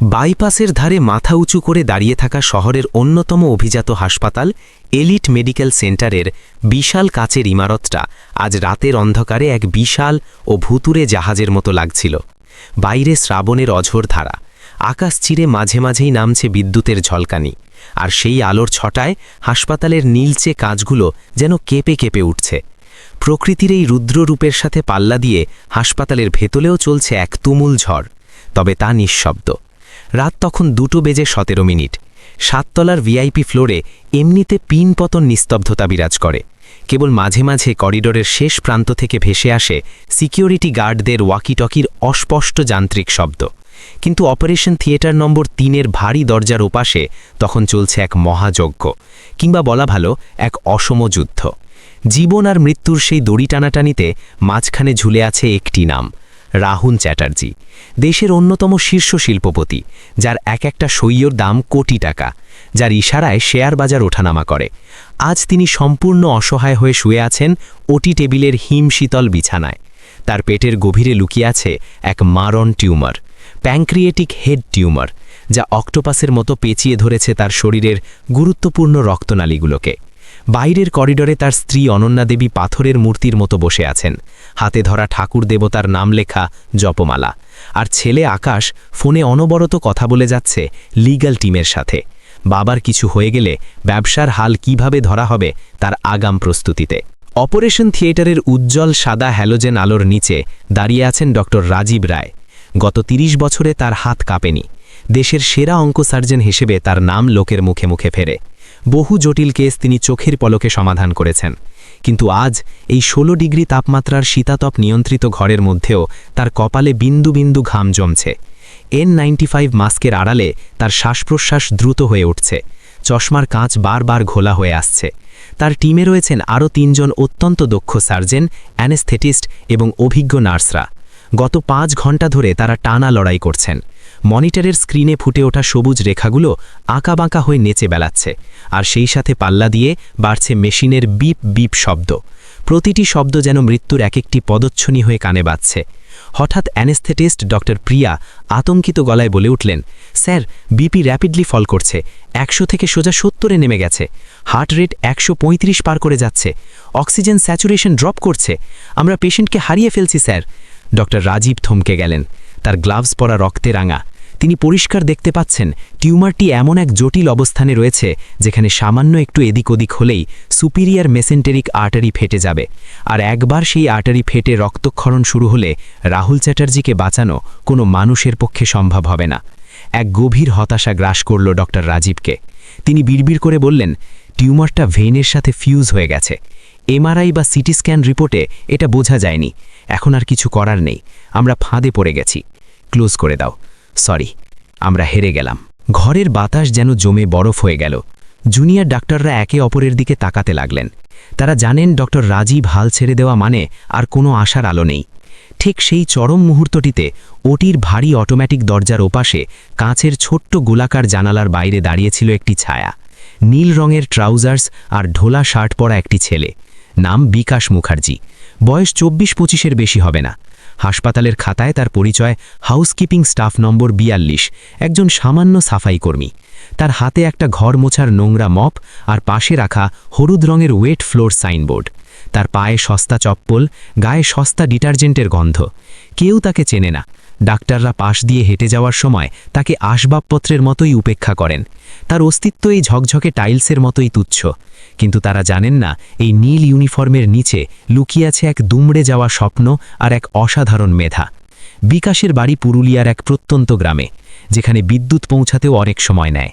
বাইপাসের ধারে মাথা উঁচু করে দাঁড়িয়ে থাকা শহরের অন্যতম অভিজাত হাসপাতাল এলিট মেডিকেল সেন্টারের বিশাল কাচের ইমারতটা আজ রাতের অন্ধকারে এক বিশাল ও ভুতুরে জাহাজের মতো লাগছিল। বাইরে শ্রাবণের অঝোর ধারা, আকাশ চিরে মাঝে মাঝেই নামছে বিদ্যুতের ঝলকানি, আর সেই আলোর ছটায় হাসপাতালের নীলচে কাঁচগুলো যেন কেঁপে কেঁপে উঠছে। প্রকৃতির এই রুদ্ররূপের সাথে পাল্লা দিয়ে হাসপাতালের ভেতরেও চলছে এক তুমুল ঝড়, তবে তা নিঃশব্দ। রাত তখন 2:17। 7 তলার ভিআইপি ফ্লোরে এমনিতে পিনপতন নিস্তব্ধতা বিরাজ করে। কেবল মাঝে মাঝে করিডোরের শেষ প্রান্ত থেকে ভেসে আসে সিকিউরিটি গার্ডদের ওয়াকিটকির অস্পষ্ট যান্ত্রিক শব্দ। কিন্তু অপারেশন থিয়েটার নম্বর 3-এর ভারী দরজার ওপাশে তখন চলছে এক মহাযজ্ঞ, কিংবা বলা ভালো এক অসম যুদ্ধ। জীবন আর মৃত্যুর সেই দড়ি টানাটানিতে মাঝখানে ঝুলে আছে একটি নাম, রাহুল চ্যাটার্জি। দেশের অন্যতম শীর্ষ শিল্পপতি, যার এক একটা সইয়ের দাম কোটি টাকা, যার ইশারায় শেয়ার বাজার ওঠানামা করে। আজ তিনি সম্পূর্ণ অসহায় হয়ে শুয়ে আছেন ওটি টেবিলের হিমশীতল বিছানায়। তার পেটের গভীরে লুকিয়ে আছে এক মারণ টিউমার, প্যাঙ্ক্রিয়েটিক হেড টিউমার, যা অক্টোপাসের মতো পেঁচিয়ে ধরেছে তার শরীরের গুরুত্বপূর্ণ রক্তনালীগুলোকে। বাইরের করিডোরে তার স্ত্রী অনন্যা দেবী পাথরের মূর্তির মতো বসে আছেন, হাতে ধরা ঠাকুর দেবতার নাম লেখা জপমালা। আর ছেলে আকাশ ফোনে অনবরত কথা বলে যাচ্ছে লিগ্যাল টিমের সাথে। বাবার কিছু হয়ে গেলে ব্যবসার হাল কিভাবে ধরা হবে তার আগাম প্রস্তুতিতে। অপারেশন থিয়েটারের উজ্জ্বল সাদা হ্যালোজেন আলোর নিচে দাঁড়িয়ে আছেন ডক্টর রাজীব রায়। গত 30 বছরে তার হাত কাঁপেনি। দেশের সেরা অঙ্কসার্জন হিসেবে তার নাম লোকের মুখে মুখে ফেরে। বহু জটিল কেস তিনি চোখের পলকে সমাধান করেছেন। কিন্তু আজ এই 16 ডিগ্রি তাপমাত্রার শীতাতপ নিয়ন্ত্রিত ঘরের মধ্যেও তার কপালে বিন্দু বিন্দু ঘাম জমছে। N95 মাস্কের আড়ালে তার শ্বাসপ্রশ্বাস দ্রুত হয়ে উঠছে, চশমার কাঁচ বারবার ঘোলা হয়ে আসছে। তার টিমে রয়েছেন আরও 3 জন অত্যন্ত দক্ষ সার্জন, অ্যানেস্থেটিস্ট এবং অভিজ্ঞ নার্সরা। গত 5 ঘন্টা ধরে তারা টানা লড়াই করছেন। মনিটরের স্ক্রিনে ফুটে ওঠা সবুজ রেখাগুলো আঁকাবাঁকা হয়ে নেচে বেড়াচ্ছে, আর সেই সাথে পাল্লা দিয়ে বাড়ছে মেশিনের বিপ বিপ শব্দ। প্রতিটি শব্দ যেন মৃত্যুর এক একটি পদচ্ছনি হয়ে কানে বাজছে। হঠাৎ অ্যানেস্থেটিস্ট ডক্টর প্রিয়া আতঙ্কিত গলায় বলে উঠলেন, স্যার, বিপি র্যাপিডলি ফল করছে, 100 থেকে সোজা 70-এ নেমে গেছে। হার্ট রেট 135 পার করে যাচ্ছে। অক্সিজেন স্যাচুরেশন ড্রপ করছে। আমরা পেশেন্টকে হারিয়ে ফেলছি স্যার। ডক্টর রাজীব থমকে গেলেন। তার গ্লাভস পরা রক্তে রাঙা। তিনি পরিষ্কার দেখতে পাচ্ছেন টিউমারটি এমন এক জটিল অবস্থানে রয়েছে যেখানে সামান্য একটু এদিক ওদিক হলেই সুপিরিয়ার মেসেন্টেরিক আর্টারি ফেটে যাবে। আর একবার সেই আর্টারি ফেটে রক্তক্ষরণ শুরু হলে রাহুল চ্যাটার্জিকে বাঁচানো কোনো মানুষের পক্ষে সম্ভব হবে না। এক গভীর হতাশা গ্রাস করল ডক্টর রাজীবকে। তিনি বিড়বিড় করে বললেন, টিউমারটা ভেইনের সাথে ফিউজ হয়ে গেছে। এমআরআই বা সিটি স্ক্যান রিপোর্টে এটা বোঝা যায়নি। এখন আর কিছু করার নেই, আমরা ফাঁদে পড়ে গেছি। ক্লোজ করে দাও। সরি, আমরা হেরে গেলাম। ঘরের বাতাস যেন জমে বরফ হয়ে গেল। জুনিয়র ডাক্তাররা একে অপরের দিকে তাকাতে লাগলেন। তারা জানেন ডক্টর রাজীব হাল ছেড়ে দেওয়া মানে আর কোনো আশার আলো নেই। ঠিক সেই চরম মুহূর্তটিতে ওটির ভারী অটোমেটিক দরজার ওপাশে কাঁচের ছোট্ট গোলাকার জানালার বাইরে দাঁড়িয়েছিল একটি ছায়া। নীল রঙের ট্রাউজার্স আর ঢোলা শার্ট পরা একটি ছেলে। নাম বিকাশ মুখার্জি। বয়স 24-25-এর বেশি হবে না। হাসপাতালের খাতায় তার পরিচয় হাউসকিপিং স্টাফ নম্বর 42, একজন সামান্য সাফাই কর্মী। তার হাতে একটা ঘর মোছার নোংরা মপ আর পাশে রাখা হলুদ রঙের ওয়েট ফ্লোর সাইনবোর্ড। তার পায়ে সস্তা চপ্পল, গায়ে সস্তা ডিটারজেন্টের গন্ধ। কেউ তাকে চেনে না। ডাক্তাররা পাশ দিয়ে হেঁটে যাওয়ার সময় তাকে আসবাবপত্রের মতোই উপেক্ষা করেন। তার অস্তিত্ব এই ঝকঝকে টাইলসের মতোই তুচ্ছ। কিন্তু তারা জানেন না এই নীল ইউনিফর্মের নিচে লুকিয়ে আছে এক দুমড়ে যাওয়া স্বপ্ন আর এক অসাধারণ মেধা। বিকাশের বাড়ি পুরুলিয়ার এক প্রত্যন্ত গ্রামে, যেখানে বিদ্যুৎ পৌঁছাতেও অনেক সময় নেয়।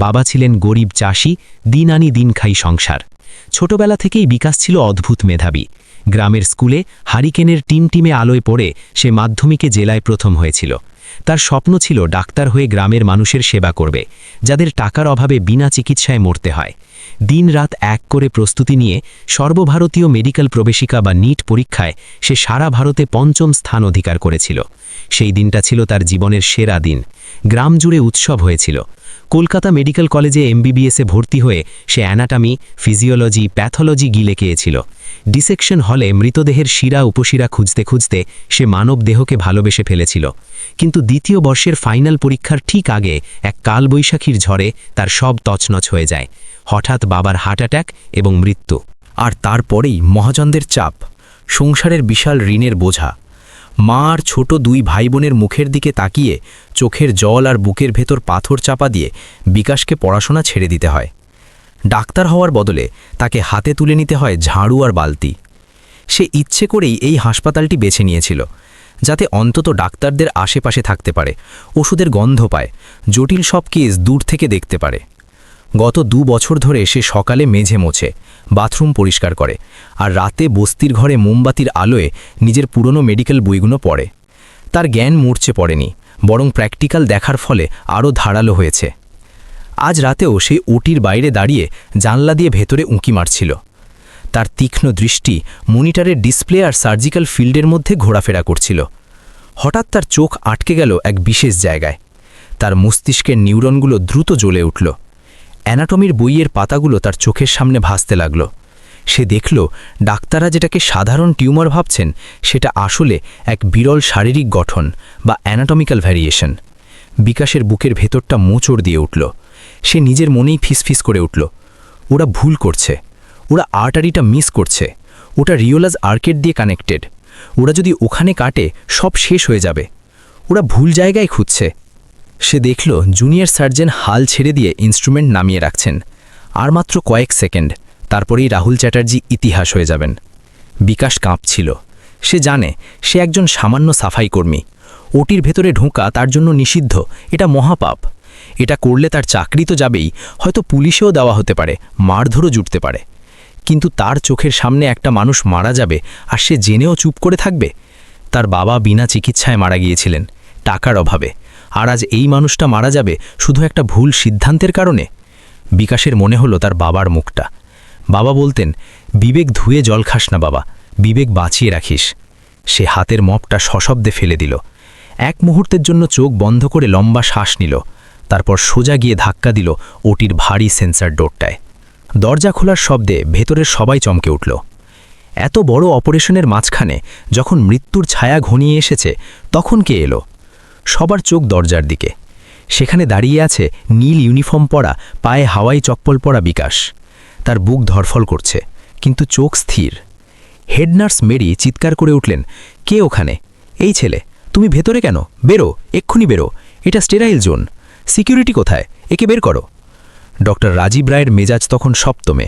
বাবা ছিলেন গরিব চাষি, দিন আনি দিন খাই সংসার। ছোটবেলা থেকেই বিকাশ ছিল অদ্ভুত মেধাবী। গ্রামের স্কুলে হারিকেনের টিমটিমে আলোয় পড়ে সে মাধ্যমিকে জেলায় প্রথম হয়েছিল। তার স্বপ্ন ছিল ডাক্তার হয়ে গ্রামের মানুষের সেবা করবে, যাদের টাকার অভাবে বিনা চিকিৎসায় মরতে হয়। দিন-রাত এক করে প্রস্তুতি নিয়ে সর্বভারতীয় মেডিকেল প্রবেশিকা বা নিট পরীক্ষায় সে সারা ভারতে 5ম স্থান অধিকার করেছিল। সেই দিনটা ছিল তার জীবনের সেরা দিন। গ্রাম জুড়ে উৎসব হয়েছিল। কলকাতা মেডিকেল কলেজে MBBS-এ ভর্তি হয়ে সে অ্যানাটমি, ফিজিওলজি, প্যাথোলজি গিলে খেয়েছিল। ডিসেকশন হলে মৃতদেহের শিরা উপশিরা খুঁজতে খুঁজতে সে মানব দেহকে ভালোবেসে ফেলেছিল, কিন্তু দ্বিতীয় বর্ষের ফাইনাল পরীক্ষার ঠিক আগে এক কালবৈশাখীর ঝড়ে তার সব তছনছ হয়ে যায়। হঠাৎ বাবার হার্ট অ্যাটাক এবং মৃত্যু। আর তারপরেই মহাজনদের চাপ, সংসারের বিশাল ঋণের বোঝা। মা আর ছোট দুই ভাই বোনের মুখের দিকে তাকিয়ে চোখের জল আর বুকের ভেতর পাথর চাপা দিয়ে বিকাশকে পড়াশোনা ছেড়ে দিতে হয়। ডাক্তার হওয়ার বদলে তাকে হাতে তুলে নিতে হয় ঝাড়ু আর বালতি। সে ইচ্ছে করেই এই হাসপাতালটি বেছে নিয়েছিল, যাতে অন্তত ডাক্তারদের আশেপাশে থাকতে পারে, ওষুধের গন্ধ পায়, জটিল সব কেস দূর থেকে দেখতে পারে। গত 2 বছর ধরে সে সকালে মেঝে মোছে, বাথরুম পরিষ্কার করে, আর রাতে বস্তির ঘরে মোমবাতির আলোয় নিজের পুরনো মেডিকেল বইগুলো পড়ে। তার জ্ঞান মূর্ছে পড়েনি, বরং প্র্যাকটিক্যাল দেখার ফলে আরও ধারালো হয়েছে। আজ রাতেও সে ওটির বাইরে দাঁড়িয়ে জানলা দিয়ে ভেতরে উঁকি মারছিল। তার তীক্ষ্ণ দৃষ্টি মনিটরের ডিসপ্লে আর সার্জিক্যাল ফিল্ডের মধ্যে ঘোরাফেরা করছিল। হঠাৎ তার চোখ আটকে গেল এক বিশেষ জায়গায়। তার মস্তিষ্কের নিউরনগুলো দ্রুত জ্বলে উঠল। অ্যানাটমির বইয়ের পাতাগুলো তার চোখের সামনে ভাসতে লাগল। সে দেখল ডাক্তাররা যেটাকে সাধারণ টিউমার ভাবছেন, সেটা আসলে এক বিরল শারীরিক গঠন বা অ্যানাটমিক্যাল ভ্যারিয়েশন। বিকাশের বুকের ভেতরটা মোচড় দিয়ে উঠল। সে নিজের মনেই ফিসফিস করে উঠল, ওরা ভুল করছে, ওরা আর্টারিটা মিস করছে, ওটা রিওলাস আর্কেড দিয়ে কানেক্টেড। ওরা যদি ওখানে কাটে সব শেষ হয়ে যাবে। ওরা ভুল জায়গায় খুঁজছে। সে দেখল জুনিয়র সার্জন হাল ছেড়ে দিয়ে ইনস্ট্রুমেন্ট নামিয়ে রাখছেন। আর মাত্র কয়েক সেকেন্ড, তারপরেই রাহুল চ্যাটার্জি ইতিহাস হয়ে যাবেন। বিকাশ কাঁপছিল। সে জানে সে একজন সামান্য সাফাই কর্মী। ওটির ভেতরে ঢোকা তার জন্য নিষিদ্ধ, এটা মহাপাপ। এটা করলে তার চাকরি তো যাবেই, হয়তো পুলিশেও দেওয়া হতে পারে, মারধরও জুটতে পারে। কিন্তু তার চোখের সামনে একটা মানুষ মারা যাবে আর সে জেনেও চুপ করে থাকবে? তার বাবা বিনা চিকিৎসায় মারা গিয়েছিলেন, টাকার অভাবে, আর আজ এই মানুষটা মারা যাবে শুধু একটা ভুল সিদ্ধান্তের কারণে। বিকাশের মনে হলো তার বাবার মুখটা। বাবা বলতেন, বিবেক ধুয়ে জল খাস না বাবা, বিবেক বাঁচিয়ে রাখিস। সে হাতের মপটা সশব্দে ফেলে দিল। এক মুহূর্তের জন্য চোখ বন্ধ করে লম্বা শ্বাস নিল, তারপর সোজা গিয়ে ধাক্কা দিল ওটির ভারী সেন্সার ডোরটায়। দরজা খোলার শব্দে ভেতরের সবাই চমকে উঠল। এত বড় অপারেশনের মাঝখানে যখন মৃত্যুর ছায়া ঘনিয়ে এসেছে, তখন কে এলো? সবার চোখ দরজার দিকে। সেখানে দাঁড়িয়ে আছে নীল ইউনিফর্ম পরা, পায়ে হাওয়াই চপ্পল পরা বিকাশ। তার বুক ধরফল করছে, কিন্তু চোখ স্থির। হেড নার্স মেরি চিৎকার করে উঠলেন, কে ওখানে? এই ছেলে, তুমি ভেতরে কেন? বেরো, এক্ষুনি বেরো, এটা স্টেরাইল জোন। সিকিউরিটি কোথায়? একে বের করো। ডক্টর রাজীব রায়ের মেজাজ তখন সপ্তমে।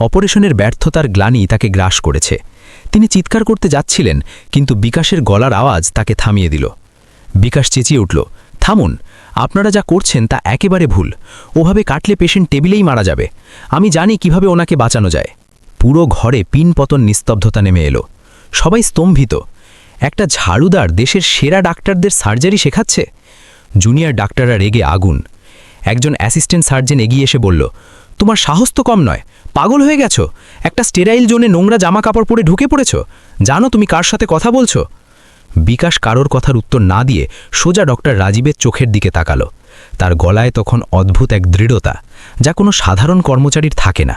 অপারেশনের ব্যর্থতার গ্লানি তাকে গ্রাস করেছে। তিনি চিৎকার করতে যাচ্ছিলেন, কিন্তু বিকাশের গলার আওয়াজ তাকে থামিয়ে দিল। বিকাশ চেঁচিয়ে উঠল, থামুন, আপনারা যা করছেন তা একেবারে ভুল। ওভাবে কাটলে পেশেন্ট টেবিলেই মারা যাবে। আমি জানি কিভাবে ওনাকে বাঁচানো যায়। পুরো ঘরে পিনপতন নিস্তব্ধতা নেমে এলো। সবাই স্তম্ভিত। একটা ঝাড়ুদার দেশের সেরা ডাক্তারদের সার্জারি শেখাচ্ছে? জুনিয়র ডাক্তাররা রেগে আগুন। একজন অ্যাসিস্ট্যান্ট সার্জন এগিয়ে এসে বলল, তোমার সাহস তো কম নয়, পাগল হয়ে গেছো? একটা স্টেরাইল জোনে নোংরা জামা কাপড় পরে ঢুকে পড়েছ? জানো তুমি কার সাথে কথা বলছো? বিকাশ কারোর কথার উত্তর না দিয়ে সোজা ডক্টর রাজীবের চোখের দিকে তাকালো। তার গলায় তখন অদ্ভুত এক দৃঢ়তা, যা কোনো সাধারণ কর্মচারীর থাকে না।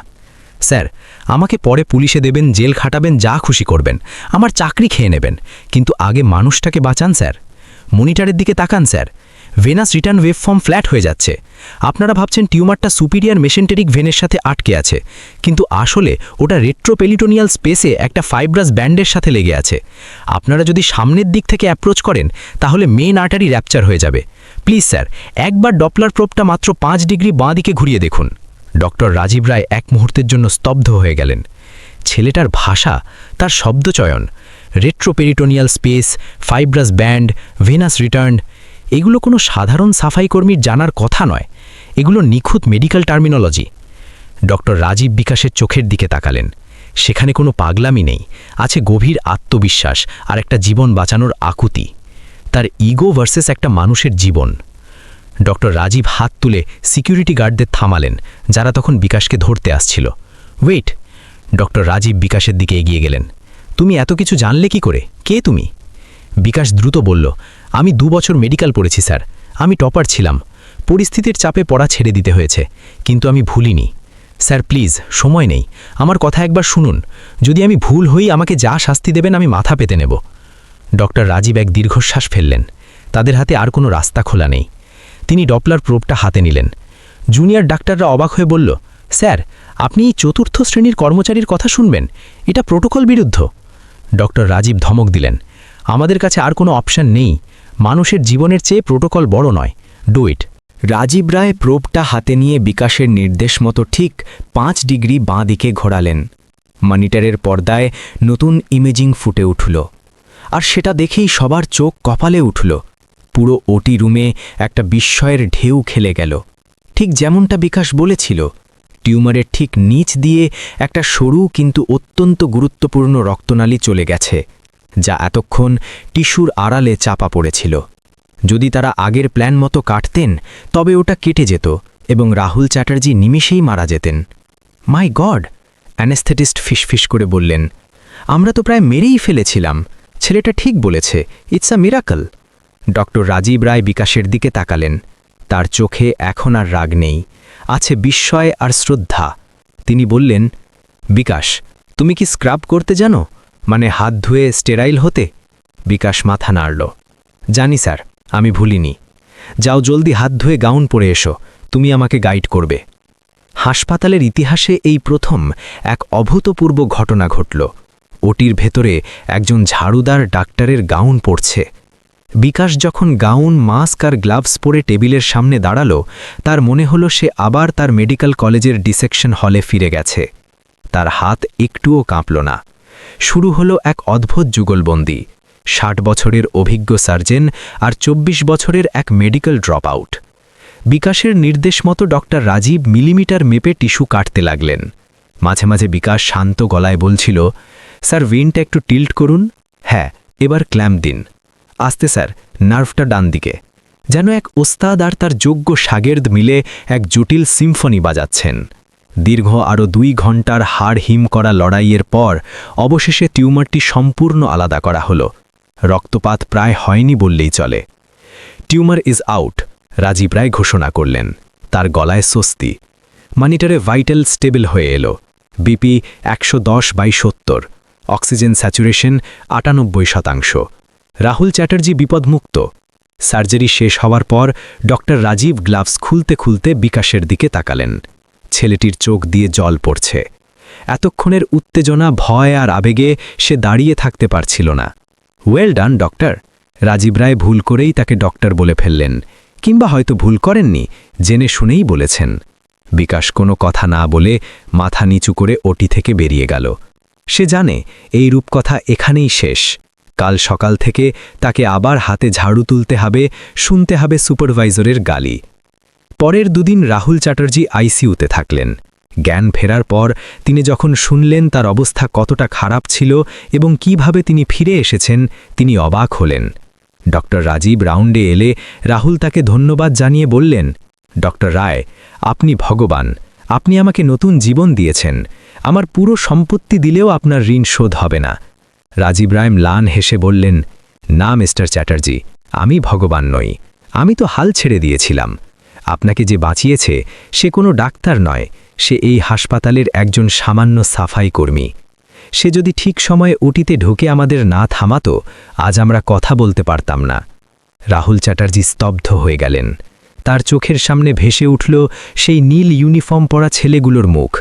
স্যার, আমাকে পরে পুলিশে দেবেন, জেল খাটাবেন, যা খুশি করবেন, আমার চাকরি খেয়ে নেবেন, কিন্তু আগে মানুষটাকে বাঁচান স্যার। মনিটরের দিকে তাকান sir, Venus return waveform flat হয়ে যাচ্ছে। আপনারা ভাবছেন টিউমারটা সুপিরিয়ার মেসেন্টেরিক ভেনের সাথে আটকে আছে, কিন্তু আসলে ওটা রেট্রোপেলিটোনিয়াল স্পেসে একটা ফাইব্রাস ব্যান্ডের সাথে লেগে আছে। আপনারা যদি সামনের দিক থেকে অ্যাপ্রোচ করেন, তাহলে মেন আর্টারি র্যাপচার হয়ে যাবে। প্লিজ স্যার, একবার ডপলার প্রোবটা মাত্র 5 ডিগ্রি বাঁ দিকে ঘুরিয়ে দেখুন। ডক্টর রাজীব রায় এক মুহূর্তের জন্য স্তব্ধ হয়ে গেলেন। ছেলেটার ভাষা, তার শব্দচয়ন, retroperitoneal space, fibrous band, venous return, এগুলো কোনো সাধারণ সাফাই কর্মীর জানার কথা নয়। এগুলো নিখুঁত মেডিকেল টার্মিনোলজি। ডক্টর রাজীব বিকাশের চোখের দিকে তাকালেন। সেখানে কোনো পাগলামি নেই, আছে গভীর আত্মবিশ্বাস আর একটা জীবন বাঁচানোর আকুতি। তার ইগো ভার্সেস একটা মানুষের জীবন। ডক্টর রাজীব হাত তুলে সিকিউরিটি গার্ডদের থামালেন, যারা তখন বিকাশকে ধরতে আসছিল। ওয়েট! ডক্টর রাজীব বিকাশের দিকে এগিয়ে গেলেন। তুমি এত কিছু জানলে কি করে? কে তুমি? বিকাশ দ্রুত বলল, আমি 2 বছর মেডিকেল পড়েছি স্যার। আমি টপার ছিলাম। পরিস্থিতির চাপে পড়া ছেড়ে দিতে হয়েছে, কিন্তু আমি ভুলিনি। স্যার প্লিজ সময় নেই, আমার কথা একবার শুনুন। যদি আমি ভুল হই আমাকে যা শাস্তি দেবেন আমি মাথা পেতে নেব। ডক্টর রাজীব এক দীর্ঘশ্বাস ফেললেন। তাদের হাতে আর কোনো রাস্তা খোলা নেই। তিনি ডপলার প্রোবটা হাতে নিলেন। জুনিয়র ডাক্তাররা অবাক হয়ে বলল, স্যার আপনি এই 4র্থ শ্রেণীর কর্মচারীর কথা শুনবেন? এটা প্রোটোকল বিরুদ্ধ। ডক্টর রাজীব ধমক দিলেন, আমাদের কাছে আর কোনো অপশন নেই। মানুষের জীবনের চেয়ে প্রোটোকল বড় নয়। Do it. রাজীব রায় প্রোবটা হাতে নিয়ে বিকাশের নির্দেশ মতো ঠিক 5 ডিগ্রি বাঁ দিকে ঘোরালেন। মনিটরের পর্দায় নতুন ইমেজিং ফুটে উঠল। আর সেটা দেখেই সবার চোখ কপালে উঠল। পুরো ওটি রুমে একটা বিস্ময়ের ঢেউ খেলে গেল। ঠিক যেমনটা বিকাশ বলেছিল, টিউমারের ঠিক নিচ দিয়ে একটা সরু কিন্তু অত্যন্ত গুরুত্বপূর্ণ রক্তনালী চলে গেছে, যা এতক্ষণ টিস্যুর আড়ালে চাপা পড়েছিল। যদি তারা আগের প্ল্যান মতো কাটতেন তবে ওটা কেটে যেত এবং রাহুল চ্যাটার্জি নিমিষেই মারা যেতেন। মাই গড, অ্যানেস্থেটিস্ট ফিসফিস করে বললেন, আমরা তো প্রায় মেরেই ফেলেছিলাম। ছেলেটা ঠিক বলেছে, it's a miracle. Doctor Rajib Roy বিকাশের দিকে তাকালেন। তার চোখে এখন আর রাগ নেই, আছে বিস্ময় আর শ্রদ্ধা। তিনি বললেন, বিকাশ তুমি কি স্ক্রাব করতে জানো, মানে হাত ধুয়ে স্টেরাইল হতে? বিকাশ মাথা নাড়ল। জানি স্যার, আমি ভুলিনি। যাও জলদি হাত ধুয়ে গাউন পরে এসো, তুমি আমাকে গাইড করবে। হাসপাতালের ইতিহাসে এই প্রথম এক অভূতপূর্ব ঘটনা ঘটল। ওটির ভেতরে একজন ঝাড়ুদার ডাক্তারের গাউন পরছে। বিকাশ যখন গাউন, মাস্ক আর গ্লাভস পরে টেবিলের সামনে দাঁড়ালো, তার মনে হলো সে আবার তার মেডিকেল কলেজের ডিসেকশন হলে ফিরে গেছে। তার হাত একটুও কাঁপল না। শুরু হলো এক অদ্ভুত যুগলবন্দি। 60 বছরের অভিজ্ঞ সার্জন আর 24 বছরের এক মেডিকেল ড্রপ আউট। বিকাশের নির্দেশ মতো ডক্টর রাজীব মিলিমিটার মেপে টিস্যু কাটতে লাগলেন। মাঝে মাঝে বিকাশ শান্ত গলায় বলছিল, স্যার ভেনটা একটু টিল্ট করুন। হ্যাঁ, এবার ক্ল্যাম্প দিন। আস্তে স্যার, নার্ভটা ডান দিকে। যেন এক ওস্তাদ আর তার যোগ্য শাগের্দ মিলে এক জটিল সিম্ফনি বাজাচ্ছেন। দীর্ঘ আরও 2 ঘন্টার হাড় হিম করা লড়াইয়ের পর অবশেষে টিউমারটি সম্পূর্ণ আলাদা করা হলো। রক্তপাত প্রায় হয়নি বললেই চলে। টিউমার ইজ আউট, রাজীব রায় ঘোষণা করলেন। তার গলায় স্বস্তি। মনিটরে ভাইটাল স্টেবল হয়ে এলো। BP 110/70, oxygen saturation 98%। Rahul Chatterjee বিপদমুক্ত। সার্জারি শেষ হওয়ার পর ডক্টর রাজীব গ্লাভস খুলতে খুলতে বিকাশের দিকে তাকালেন। ছেলেটির চোখ দিয়ে জল পড়ছে। এতক্ষণের উত্তেজনা, ভয় আর আবেগে সে দাঁড়িয়ে থাকতে পারছিল না। Well done doctor. Rajib Roy ভুল করেই তাকে ডক্টর বলে ফেললেন, কিংবা হয়তো ভুল করেননি, জেনে শুনেই বলেছেন। বিকাশ কোনো কথা না বলে মাথা নিচু করে ওটি থেকে বেরিয়ে গেল। সে জানে এই রূপকথা এখানেই শেষ। কাল সকাল থেকে তাকে আবার হাতে ঝাড়ু তুলতে হবে, শুনতে হবে সুপারভাইজারের গালি। পরের 2 দিন রাহুল চ্যাটার্জি আইসিইউতে থাকলেন। জ্ঞান ফেরার পর তিনি যখন শুনলেন তার অবস্থা কতটা খারাপ ছিল এবং কিভাবে তিনি ফিরে এসেছেন, তিনি অবাক হলেন। ডক্টর রাজীব রাউন্ডে এলে রাহুল তাকে ধন্যবাদ জানিয়ে বললেন, ডক্টর রায়, আপনি ভগবান। আপনি আমাকে নতুন জীবন দিয়েছেন। আমার পুরো সম্পত্তি দিলেও আপনার ঋণ শোধ হবে না। রাজীব রায় ম্লান হেসে বললেন, না মিস্টার চ্যাটার্জি, আমি ভগবান নই। আমি তো হাল ছেড়ে দিয়েছিলাম। আপনাকে যে বাঁচিয়েছে সে কোনো ডাক্তার নয়, সে এই হাসপাতালের একজন সামান্য সাফাই কর্মী। সে যদি ঠিক সময়ে ওটিতে ঢুকে আমাদের না থামাতো, আজ আমরা কথা বলতে পারতাম না। রাহুল চ্যাটার্জি স্তব্ধ হয়ে গেলেন। তার চোখের সামনে ভেসে উঠল সেই নীল ইউনিফর্ম পরা ছেলেগুলোর মুখ,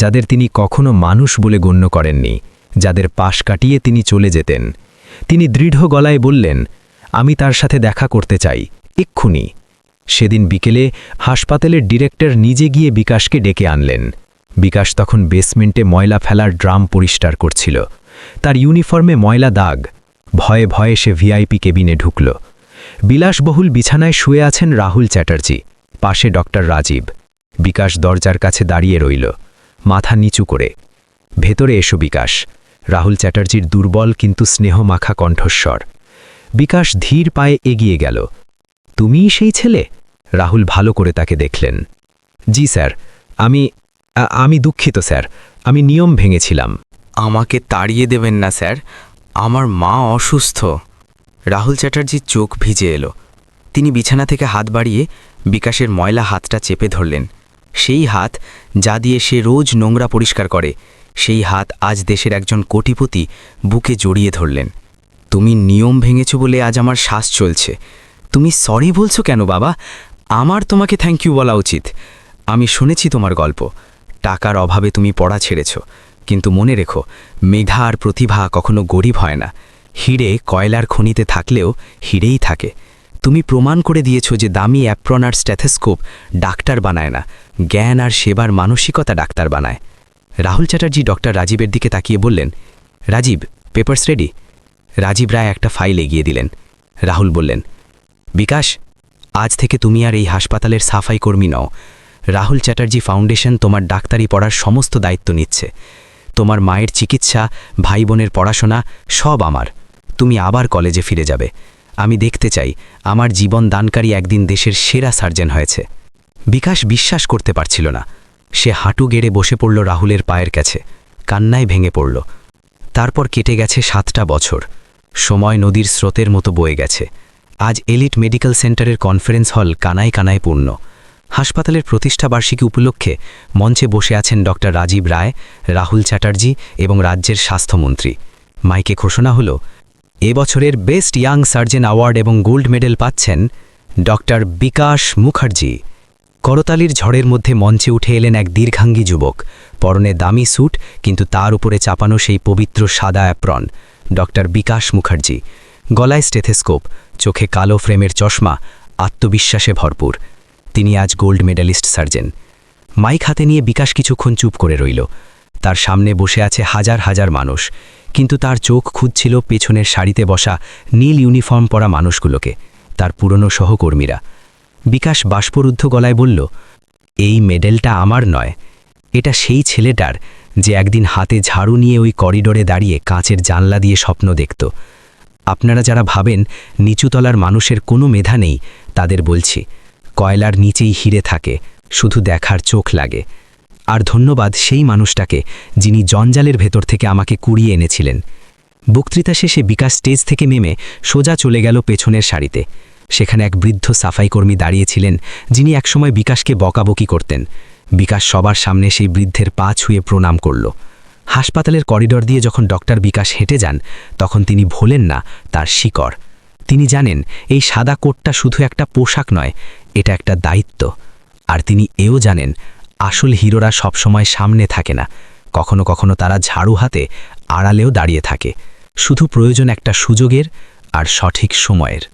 যাদের তিনি কখনো মানুষ বলে গণ্য করেননি, যাদের পাশ কাটিয়ে তিনি চলে যেতেন। তিনি দৃঢ় গলায় বললেন, আমি তার সাথে দেখা করতে চাই, এক্ষুনি। সেদিন বিকেলে হাসপাতালের ডিরেক্টর নিজে গিয়ে বিকাশকে ডেকে আনলেন। বিকাশ তখন বেসমেন্টে ময়লা ফেলার ড্রাম পরিষ্কার করছিল। তার ইউনিফর্মে ময়লা দাগ। ভয়ে ভয়ে সে ভিআইপি কেবিনে ঢুকল। বিলাসবহুল বিছানায় শুয়ে আছেন রাহুল চ্যাটার্জি, পাশে ডক্টর রাজীব। বিকাশ দরজার কাছে দাঁড়িয়ে রইল, মাথা নিচু করে। ভেতরে এসো বিকাশ। রাহুল চ্যাটার্জির দুর্বল কিন্তু স্নেহমাখা কণ্ঠস্বর। বিকাশ ধীর পায়ে এগিয়ে গেল। তুমিই সেই ছেলে? রাহুল ভালো করে তাকে দেখলেন। জি স্যার, আমি দুঃখিত স্যার, আমি নিয়ম ভেঙেছিলাম। আমাকে তাড়িয়ে দেবেন না স্যার, আমার মা অসুস্থ। রাহুল চ্যাটার্জির চোখ ভিজে এলো। তিনি বিছানা থেকে হাত বাড়িয়ে বিকাশের ময়লা হাতটা চেপে ধরলেন। সেই হাত যা দিয়ে সে রোজ নোংরা পরিষ্কার করে, সেই হাত আজ দেশের একজন কোটিপতি বুকে জড়িয়ে ধরলেন। তুমি নিয়ম ভেঙেছ বলে আজ আমার শ্বাস চলছে। তুমি সরি বলছো কেন বাবা? আমার তোমাকে থ্যাংক ইউ বলা উচিত। আমি শুনেছি তোমার গল্প। টাকার অভাবে তুমি পড়া ছেড়েছ, কিন্তু মনে রেখো, মেধা আর প্রতিভা কখনো গরিব হয় না। হিরে কয়লার খনিতে থাকলেও হিরেই থাকে। তুমি প্রমাণ করে দিয়েছ যে দামি অ্যাপ্রন আর স্ট্যাথেস্কোপ ডাক্তার বানায় না, জ্ঞান আর সেবার মানসিকতা ডাক্তার বানায়। রাহুল চ্যাটার্জি ডক্টর রাজীবের দিকে তাকিয়ে বললেন, রাজীব, পেপারস রেডি? রাজীব রায় একটা ফাইল এগিয়ে দিলেন। রাহুল বললেন, বিকাশ, আজ থেকে তুমি আর এই হাসপাতালের সাফাই কর্মী নও। রাহুল চ্যাটার্জি ফাউন্ডেশন তোমার ডাক্তারি পড়ার সমস্ত দায়িত্ব নিচ্ছে। তোমার মায়ের চিকিৎসা, ভাই বোনের পড়াশোনা সব আমার। তুমি আবার কলেজে ফিরে যাবে। আমি দেখতে চাই আমার জীবন দানকারী একদিন দেশের সেরা সার্জন হয়েছে। বিকাশ বিশ্বাস করতে পারছিল না। সে হাঁটু গেড়ে বসে পড়ল রাহুলের পায়ের কাছে, কান্নায় ভেঙে পড়ল। তারপর কেটে গেছে 7টা বছর। সময় নদীর স্রোতের মতো বয়ে গেছে। আজ এলিট মেডিকেল সেন্টারের কনফারেন্স হল কানায় কানায় পূর্ণ। হাসপাতালের প্রতিষ্ঠাবার্ষিকী উপলক্ষে মঞ্চে বসে আছেন ডক্টর রাজীব রায়, রাহুল চ্যাটার্জি এবং রাজ্যের স্বাস্থ্যমন্ত্রী। মাইকে ঘোষণা হল, এবছরের বেস্ট ইয়াং সার্জন অ্যাওয়ার্ড এবং গোল্ড মেডেল পাচ্ছেন ডক্টর বিকাশ মুখার্জি। করতালির ঝড়ের মধ্যে মঞ্চে উঠে এলেন এক দীর্ঘাঙ্গী যুবক, পরনে দামি স্যুট, কিন্তু তার উপরে চাপানো সেই পবিত্র সাদা অ্যাপ্রন। ডক্টর বিকাশ মুখার্জি, গলায় স্টেথেস্কোপ, চোখে কালো ফ্রেমের চশমা, আত্মবিশ্বাসে ভরপুর। তিনি আজ গোল্ড মেডালিস্ট সার্জন। মাইক হাতে নিয়ে বিকাশ কিছুক্ষণ চুপ করে রইল। তার সামনে বসে আছে হাজার হাজার মানুষ, কিন্তু তার চোখ খুঁজছিল পেছনের সারিতে বসা নীল ইউনিফর্ম পরা মানুষগুলোকে, তার পুরনো সহকর্মীরা। বিকাশ বাষ্পরুদ্ধ গলায় বলল, এই মেডেলটা আমার নয়, এটা সেই ছেলেটার যে একদিন হাতে ঝাড়ু নিয়ে ওই করিডোরে দাঁড়িয়ে কাঁচের জানলা দিয়ে স্বপ্ন দেখত। আপনারা যারা ভাবেন নিচুতলার মানুষের কোনো মেধা নেই, তাদের বলছি, কয়লার নিচেই হিরে থাকে, শুধু দেখার চোখ লাগে। আর ধন্যবাদ সেই মানুষটাকে যিনি জঞ্জালের ভেতর থেকে আমাকে কুড়িয়ে এনেছিলেন। বক্তৃতা শেষে বিকাশ স্টেজ থেকে নেমে সোজা চলে গেল পেছনের সারিতে। সেখানে এক বৃদ্ধ সাফাইকর্মী দাঁড়িয়েছিলেন, যিনি একসময় বিকাশকে বকাবকি করতেন। বিকাশ সবার সামনে সেই বৃদ্ধের পা ছুঁয়ে প্রণাম করল। হাসপাতালের করিডর দিয়ে যখন ডক্টর বিকাশ হেঁটে যান, তখন তিনি ভোলেন না তার শিকড়। তিনি জানেন এই সাদা কোটটা শুধু একটা পোশাক নয়, এটা একটা দায়িত্ব। আর তিনি এও জানেন, আসল হিরোরা সবসময় সামনে থাকে না, কখনো কখনো তারা ঝাড়ু হাতে আড়ালেও দাঁড়িয়ে থাকে। শুধু প্রয়োজন একটা সুযোগের আর সঠিক সময়ের।